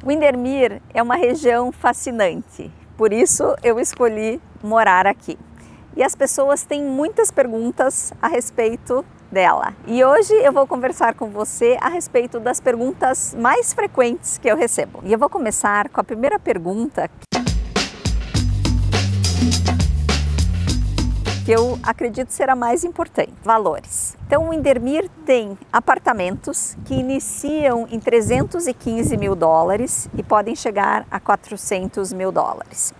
Windermere é uma região fascinante, por isso eu escolhi morar aqui. E as pessoas têm muitas perguntas a respeito dela. E hoje eu vou conversar com você a respeito das perguntas mais frequentes que eu recebo. E eu vou começar com a primeira pergunta, que eu acredito ser a mais importante: valores. Então, o Windermere tem apartamentos que iniciam em 315 mil dólares e podem chegar a 400 mil dólares.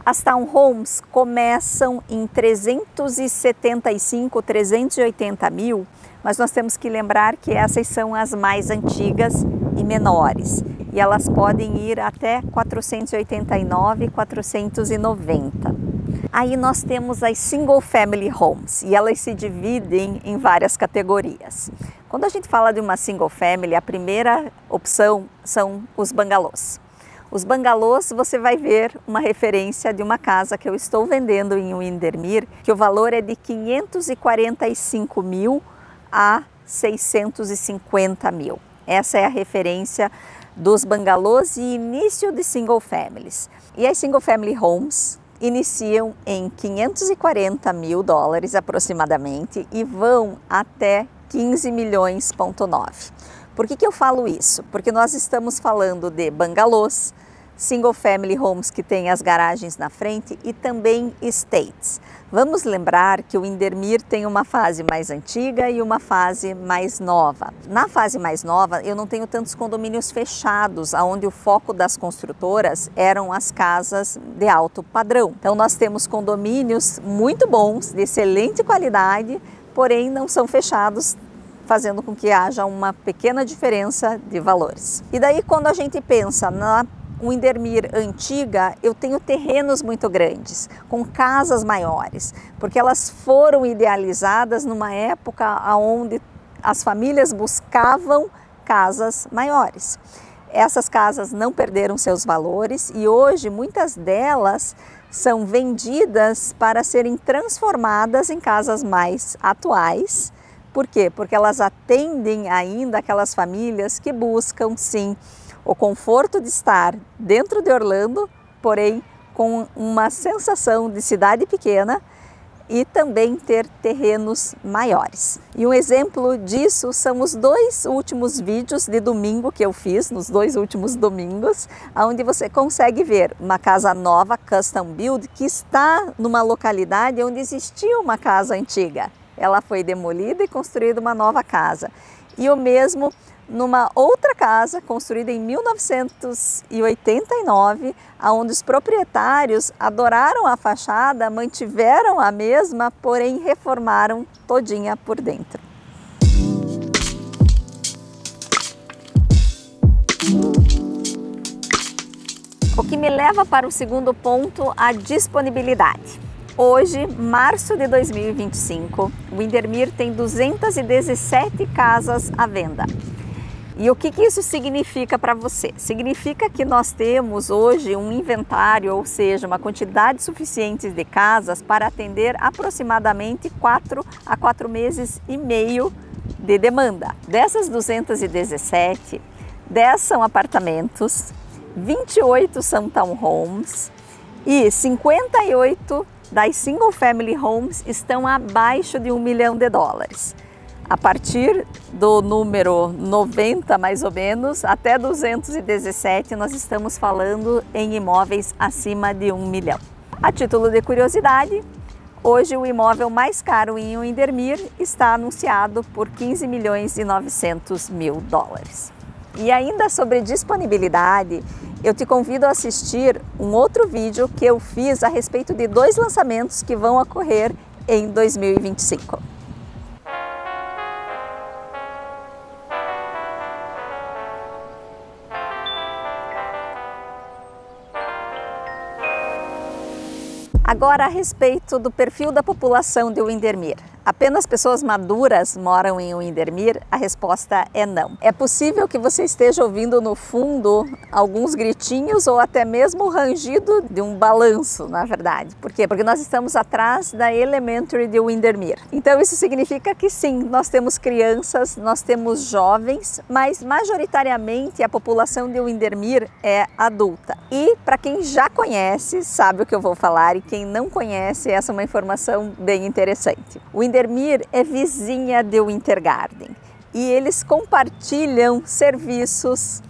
As townhomes começam em 375, 380 mil, mas nós temos que lembrar que essas são as mais antigas e menores. E elas podem ir até 489, 490. Aí nós temos as single family homes e elas se dividem em várias categorias. Quando a gente fala de uma single family, a primeira opção são os bangalôs. Os bangalôs, você vai ver uma referência de uma casa que eu estou vendendo em Windermere, que o valor é de 545 mil a 650 mil. Essa é a referência dos bangalôs e início de single families. E as single family homes iniciam em 540 mil dólares aproximadamente e vão até 15 milhões,9. Por que eu falo isso? Porque nós estamos falando de bangalôs, single family homes que têm as garagens na frente e também estates. Vamos lembrar que o Windermere tem uma fase mais antiga e uma fase mais nova. Na fase mais nova, eu não tenho tantos condomínios fechados, onde o foco das construtoras eram as casas de alto padrão. Então nós temos condomínios muito bons, de excelente qualidade, porém não são fechados, fazendo com que haja uma pequena diferença de valores. E daí, quando a gente pensa na Windermere antiga, eu tenho terrenos muito grandes, com casas maiores, porque elas foram idealizadas numa época onde as famílias buscavam casas maiores. Essas casas não perderam seus valores e hoje muitas delas são vendidas para serem transformadas em casas mais atuais. Por quê? Porque elas atendem ainda aquelas famílias que buscam, sim, o conforto de estar dentro de Orlando, porém com uma sensação de cidade pequena e também ter terrenos maiores. E um exemplo disso são os dois últimos vídeos de domingo que eu fiz, nos dois últimos domingos, onde você consegue ver uma casa nova, custom build, que está numa localidade onde existia uma casa antiga. Ela foi demolida e construída uma nova casa. E o mesmo numa outra casa construída em 1989, onde os proprietários adoraram a fachada, mantiveram a mesma, porém reformaram todinha por dentro. O que me leva para o segundo ponto, a disponibilidade. Hoje, março de 2025, o Windermere tem 217 casas à venda. E o que isso significa para você? Significa que nós temos hoje um inventário, ou seja, uma quantidade suficiente de casas para atender aproximadamente 4 a 4 meses e meio de demanda. Dessas 217, 10 são apartamentos, 28 são townhomes e 58 das single family homes estão abaixo de $1 milhão. A partir do número 90, mais ou menos, até 217, nós estamos falando em imóveis acima de $1 milhão. A título de curiosidade, hoje o imóvel mais caro em Windermere está anunciado por $15.900.000. E ainda sobre disponibilidade, eu te convido a assistir um outro vídeo que eu fiz a respeito de 2 lançamentos que vão ocorrer em 2025. Agora, a respeito do perfil da população de Windermere. Apenas pessoas maduras moram em Windermere? A resposta é não. É possível que você esteja ouvindo no fundo alguns gritinhos ou até mesmo o rangido de um balanço, na verdade. Por quê? Porque nós estamos atrás da Elementary de Windermere. Então isso significa que sim, nós temos crianças, nós temos jovens, mas majoritariamente a população de Windermere é adulta. E para quem já conhece, sabe o que eu vou falar, e quem não conhece, essa é uma informação bem interessante. Windermere é vizinha de Winter Garden e eles compartilham serviços,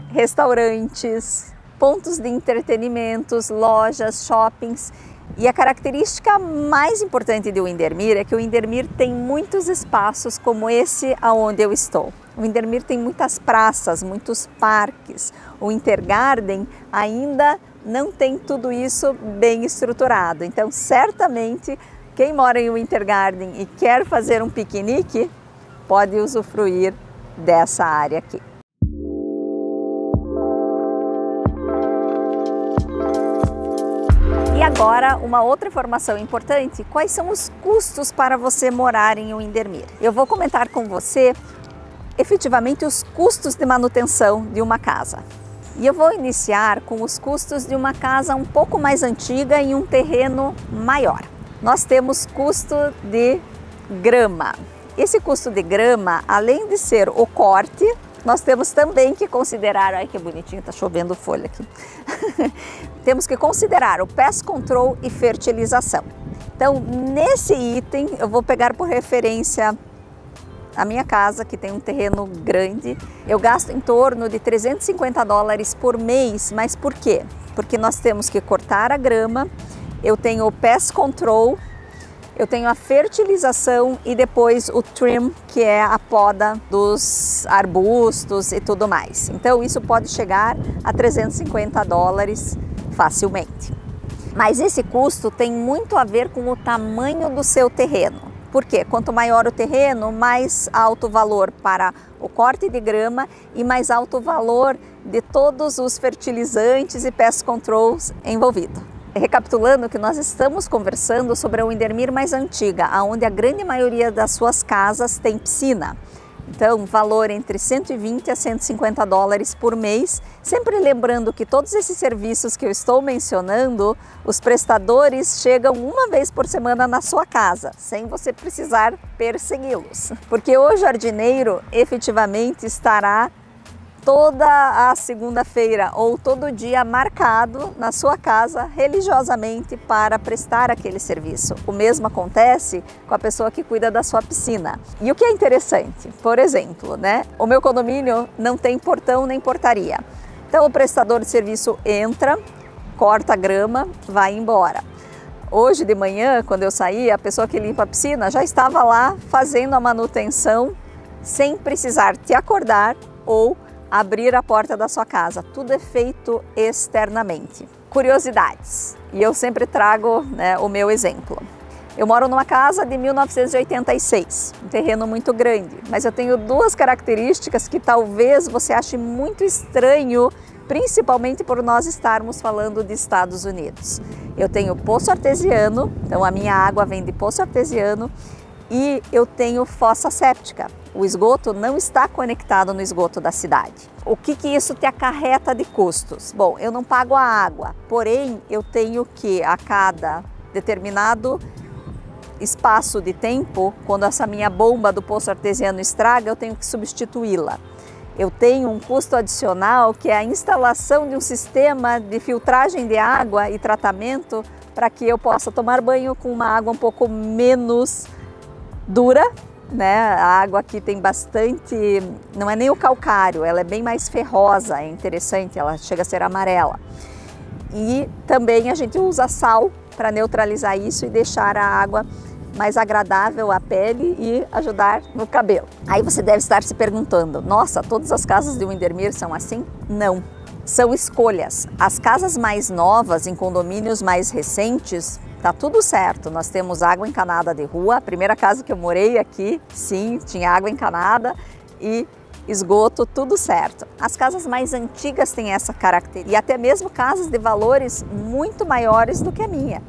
restaurantes, pontos de entretenimentos, lojas, shoppings. E a característica mais importante de Windermere é que o Windermere tem muitos espaços como esse aonde eu estou. O Windermere tem muitas praças, muitos parques. O Winter Garden ainda não tem tudo isso bem estruturado. Então, certamente, quem mora em Winter Garden e quer fazer um piquenique, pode usufruir dessa área aqui. E agora, uma outra informação importante, quais são os custos para você morar em Windermere? Eu vou comentar com você, efetivamente, os custos de manutenção de uma casa. E eu vou iniciar com os custos de uma casa um pouco mais antiga em um terreno maior. Nós temos custo de grama. Esse custo de grama, além de ser o corte, nós temos também que considerar, ai que bonitinho, tá chovendo folha aqui. Temos que considerar o pest control e fertilização. Então, nesse item, eu vou pegar por referência a minha casa, que tem um terreno grande. Eu gasto em torno de $350 por mês, mas por quê? Porque nós temos que cortar a grama, eu tenho o pest control, eu tenho a fertilização e depois o trim, que é a poda dos arbustos e tudo mais. Então isso pode chegar a $350 facilmente. Mas esse custo tem muito a ver com o tamanho do seu terreno. Por quê? Quanto maior o terreno, mais alto o valor para o corte de grama e mais alto o valor de todos os fertilizantes e pest controls envolvidos. Recapitulando que nós estamos conversando sobre a Windermere mais antiga, onde a grande maioria das suas casas tem piscina. Então, valor entre $120 a $150 por mês, sempre lembrando que todos esses serviços que eu estou mencionando, os prestadores chegam uma vez por semana na sua casa, sem você precisar persegui-los. Porque o jardineiro efetivamente estará toda a segunda-feira ou todo dia marcado na sua casa religiosamente para prestar aquele serviço. O mesmo acontece com a pessoa que cuida da sua piscina. E o que é interessante, por exemplo, o meu condomínio não tem portão nem portaria. Então o prestador de serviço entra, corta a grama, vai embora. Hoje de manhã, quando eu saí, a pessoa que limpa a piscina já estava lá fazendo a manutenção sem precisar te acordar ou abrir a porta da sua casa. Tudo é feito externamente. Curiosidades. E eu sempre trago o meu exemplo. Eu moro numa casa de 1986, um terreno muito grande, mas eu tenho duas características que talvez você ache muito estranho, principalmente por nós estarmos falando de Estados Unidos. Eu tenho poço artesiano, então a minha água vem de poço artesiano, e eu tenho fossa séptica. O esgoto não está conectado no esgoto da cidade. O que isso te acarreta de custos? Bom, eu não pago a água, porém eu tenho que, a cada determinado espaço de tempo, quando essa minha bomba do poço artesiano estraga, eu tenho que substituí-la. Eu tenho um custo adicional que é a instalação de um sistema de filtragem de água e tratamento para que eu possa tomar banho com uma água um pouco menos dura, A água aqui tem bastante, não é nem o calcário, ela é bem mais ferrosa, é interessante, ela chega a ser amarela. E também a gente usa sal para neutralizar isso e deixar a água mais agradável à pele e ajudar no cabelo. Aí você deve estar se perguntando, nossa, todas as casas de Windermere são assim? Não, são escolhas. As casas mais novas, em condomínios mais recentes, tá tudo certo, nós temos água encanada de rua. A primeira casa que eu morei aqui, sim, tinha água encanada e esgoto, tudo certo. As casas mais antigas têm essa característica e até mesmo casas de valores muito maiores do que a minha.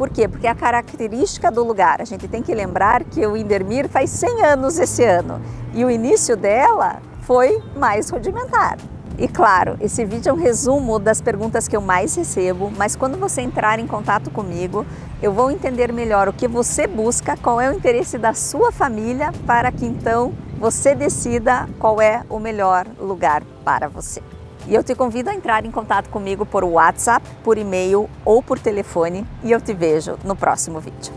Por quê? Porque é a característica do lugar. A gente tem que lembrar que o Indermir faz 100 anos esse ano e o início dela foi mais rudimentar. E claro, esse vídeo é um resumo das perguntas que eu mais recebo, mas quando você entrar em contato comigo, eu vou entender melhor o que você busca, qual é o interesse da sua família, para que então você decida qual é o melhor lugar para você. E eu te convido a entrar em contato comigo por WhatsApp, por e-mail ou por telefone, e eu te vejo no próximo vídeo.